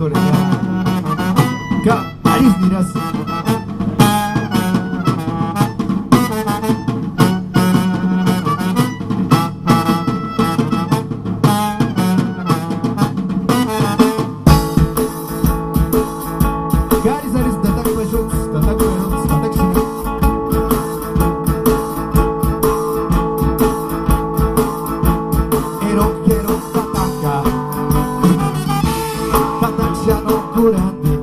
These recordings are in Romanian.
colega Kak Aris Miras. Garis Aris datang ke Bajos, datang ke Bajos, datang ke sini. Ero tataka, tataksia no kurande.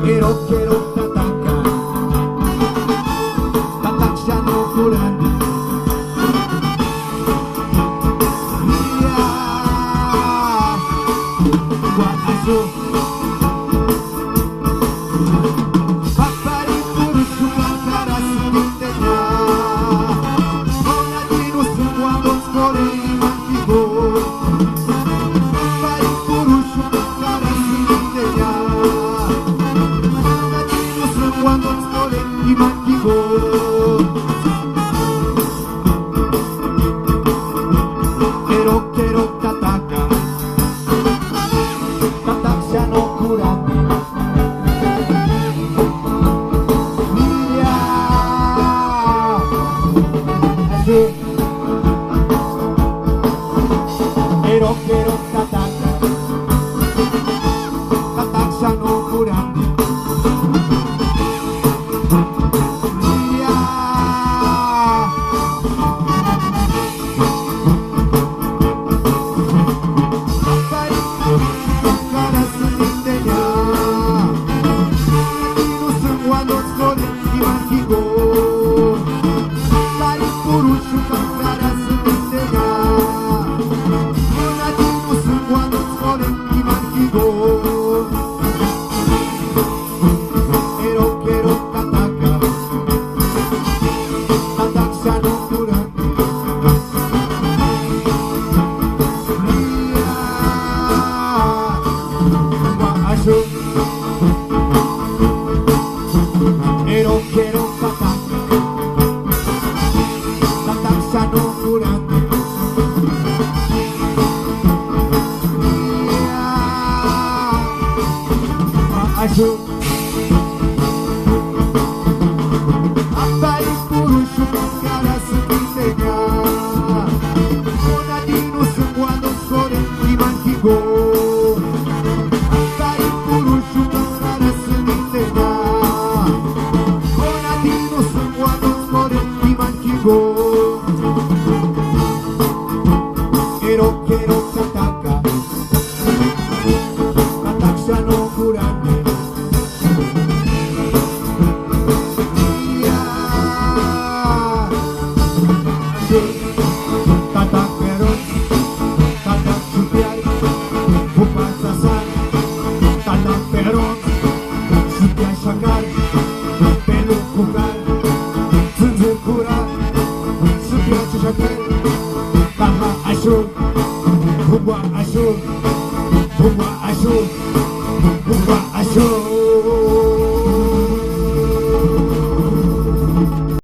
Ero tataka, tataksia no kurande. Wa aso. Ero tataka, tataksia no kurande. Ero tataka, tataksia no kurande. Aso Abai purushu kara semindenya. Monadino semua sore di Mankigo. Abai purushu kara semindenya. Monadino semua sore di Mankigo. Ero tataka, tataksia no kurande. Tatak peron, tatak supiai, bukan sasar. Tatak peron, supiai sakar, peluk kukar, zunzun kurang, supiai cusakar. Taha asyur, buah asyur, buah asyur.